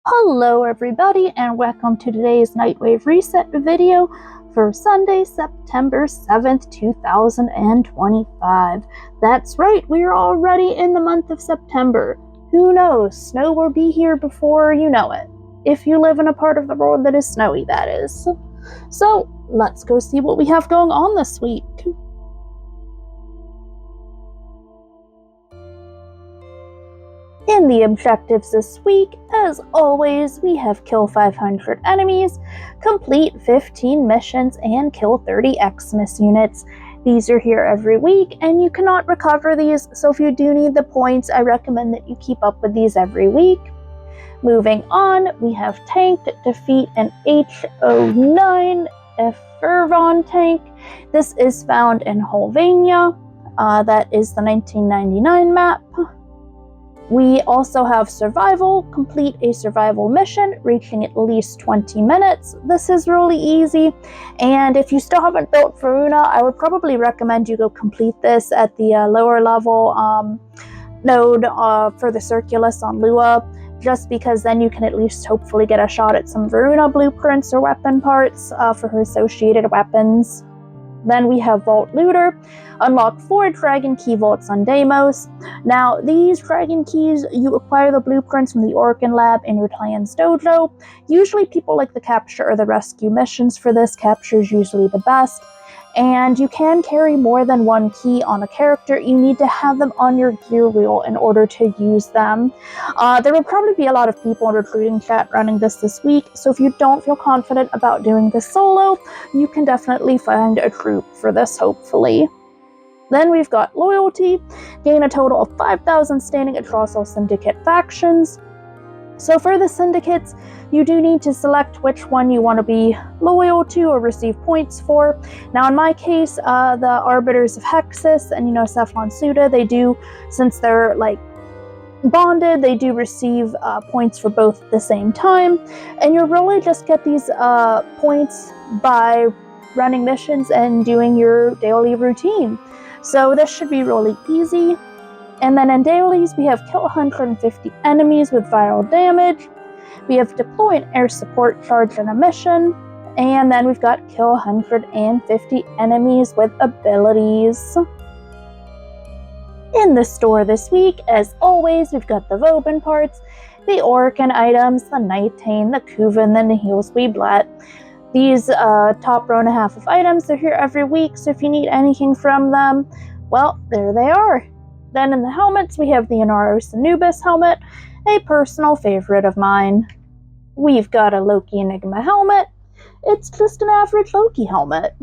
Hello everybody and welcome to today's Nightwave reset video for Sunday, September 7th, 2025. That's right, we're already in the month of September. Who knows, snow will be here before you know it. If you live in a part of the world that is snowy, that is. So, let's go see what we have going on this week. In the objectives this week, as always, we have kill 500 enemies, complete 15 missions, and kill 30 Xmas units. These are here every week, and you cannot recover these, so if you do need the points, I recommend that you keep up with these every week. Moving on, we have tanked, defeat an H09 Fervon tank. This is found in Holvania. That is the 1999 map. We also have survival, complete a survival mission, reaching at least 20 minutes. This is really easy, and if you still haven't built Varuna, I would probably recommend you go complete this at the lower level node for the Circulus on Lua, just because then you can at least hopefully get a shot at some Varuna blueprints or weapon parts for her associated weapons. Then we have Vault Looter. Unlock 4 Dragon Key Vaults on Deimos. Now, these Dragon Keys, you acquire the blueprints from the Organ Lab in your clan's dojo. Usually people like the capture or the rescue missions for this. Capture is usually the best. And you can carry more than one key on a character. You need to have them on your gear wheel in order to use them. There will probably be a lot of people in recruiting chat running this week, so if you don't feel confident about doing this solo, you can definitely find a troop for this, hopefully. Then we've got Loyalty. Gain a total of 5,000 standing across all syndicate factions. So for the syndicates, you do need to select which one you want to be loyal to or receive points for. Now in my case, the Arbiters of Hexus and Cephalon Suda, they do, since they're like bonded, they do receive points for both at the same time. And you really just get these points by running missions and doing your daily routine. So this should be really easy. And then in dailies, we have kill 150 enemies with viral damage. We have deploy an air support charge in a mission. And then we've got kill 150 enemies with abilities. In the store this week, as always, we've got the Vobin parts, the Orcan items, the Nightane, the Kuvan, the Nihil's Weeblet. These top row and a half of items, they're here every week, so if you need anything from them, well, there they are. Then in the helmets, we have the Inaros Anubis helmet, a personal favorite of mine. We've got a Loki Enigma helmet. It's just an average Loki helmet.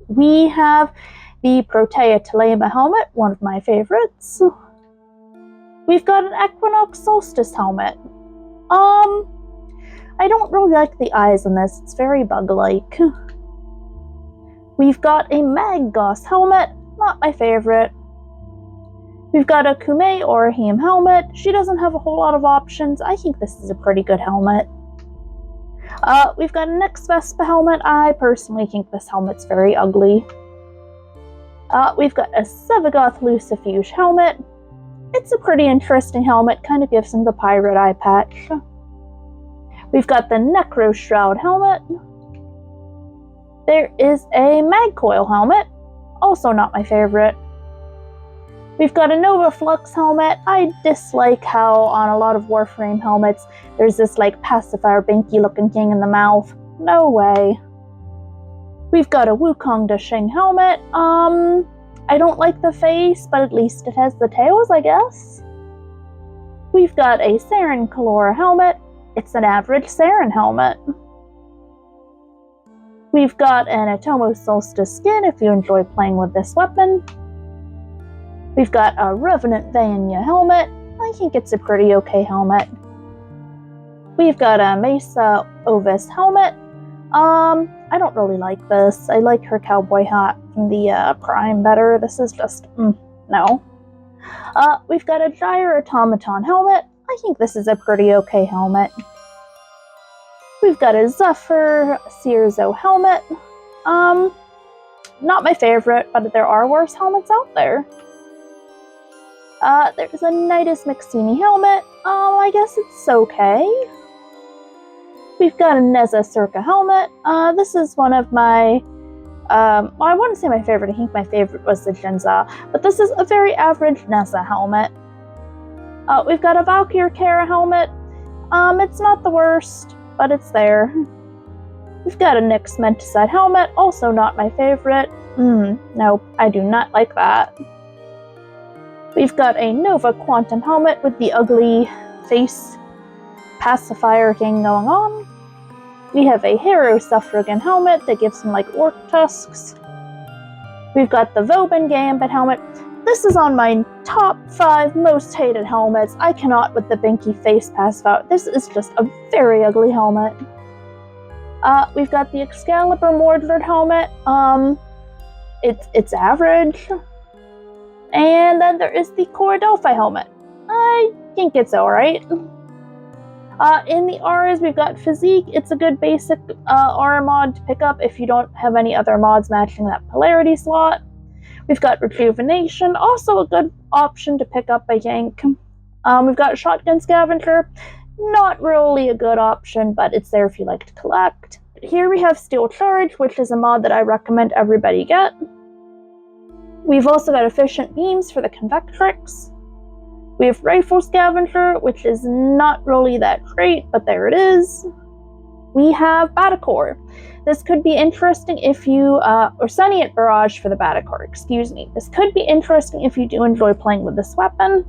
We have the Protea Telema helmet, one of my favorites. We've got an Equinox Solstice helmet. I don't really like the eyes on this, it's very bug-like. We've got a Maggoss helmet, not my favorite. We've got a Kume Orahim helmet. She doesn't have a whole lot of options. I think this is a pretty good helmet. We've got an X-Vespa helmet. I personally think this helmet's very ugly. We've got a Sevagoth Lucifuge helmet. It's a pretty interesting helmet, kind of gives him the pirate eye patch. We've got the Necro Shroud helmet. There is a Magcoil helmet, also not my favorite. We've got a Nova Flux helmet. I dislike how on a lot of Warframe helmets there's this like pacifier binky looking thing in the mouth. No way. We've got a Wukong Dashing helmet. I don't like the face, but at least it has the tails, I guess. We've got a Saren Kalora helmet. It's an average Saren helmet. We've got an Atomo Solstice skin if you enjoy playing with this weapon. We've got a Revenant Vanya helmet. I think it's a pretty okay helmet. We've got a Mesa Ovis helmet. I don't really like this. I like her cowboy hat from the Prime better. This is just, no. We've got a Gyre Automaton helmet. I think this is a pretty okay helmet. We've got a Zephyr Searzo helmet. Not my favorite, but there are worse helmets out there. There's a Nidus Maxini helmet. I guess it's okay. We've got a Neza Circa helmet. This is one of my, well, I wouldn't say my favorite. I think my favorite was the Jinza, but this is a very average Neza helmet. We've got a Valkyr Kara helmet. It's not the worst, but it's there. We've got a Nyx Menticide helmet, also not my favorite. Nope, I do not like that. We've got a Nova Quantum helmet with the ugly face pacifier thing going on. We have a Hero Suffragan helmet that gives him like orc tusks. We've got the Vauban Gambit helmet. This is on my top 5 most hated helmets. I cannot with the Binky face pacifier. This is just a very ugly helmet. We've got the Excalibur Mordred helmet. It's average. And then there is the Core Delphi helmet. I think it's alright. In the Rs, we've got Physique. It's a good basic R mod to pick up if you don't have any other mods matching that polarity slot. We've got Rejuvenation, also a good option to pick up, I think. We've got Shotgun Scavenger. Not really a good option, but it's there if you like to collect. Here we have Steel Charge, which is a mod that I recommend everybody get. We've also got Efficient Beams for the Convectrix. We have Rifle Scavenger, which is not really that great, but there it is. We have Batacore. This could be interesting if you, or Sunniet Barrage for the Batacore, excuse me. This could be interesting if you do enjoy playing with this weapon.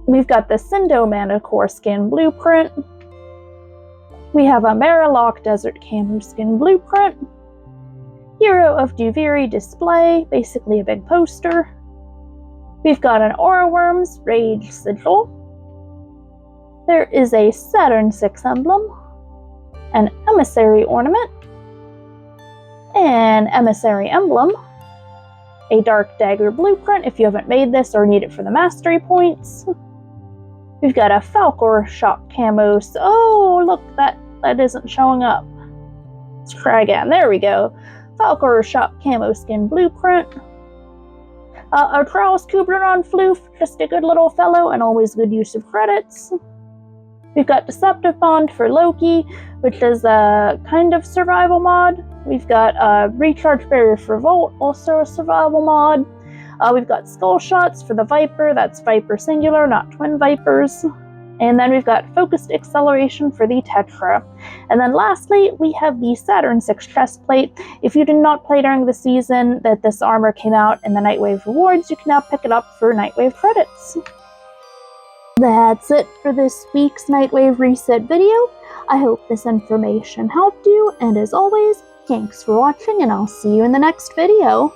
We've got the Sindo Manicore Skin Blueprint. We have a Marilock Desert Camo Skin Blueprint. Hero of Duviri Display, basically a big poster. We've got an Aura Worms Rage Sigil. There is a Saturn 6 emblem, an Emissary Ornament, an Emissary Emblem, a Dark Dagger Blueprint if you haven't made this or need it for the mastery points. We've got a Falcor Shock Camo. Oh, look, that isn't showing up. Let's try again. There we go. Falcor Shock Camo Skin Blueprint. A Traus Kubleron Floof, just a good little fellow and always good use of credits. We've got Deceptive Bond for Loki, which is a kind of survival mod. We've got Recharge Barrier for Volt, also a survival mod. We've got Skull Shots for the Viper, that's Viper singular, not twin Vipers. And then we've got Focused Acceleration for the Tetra. And then lastly, we have the Saturn 6 chestplate. If you did not play during the season that this armor came out in the Nightwave rewards, you can now pick it up for Nightwave credits. That's it for this week's Nightwave Reset video. I hope this information helped you, and as always, thanks for watching, and I'll see you in the next video.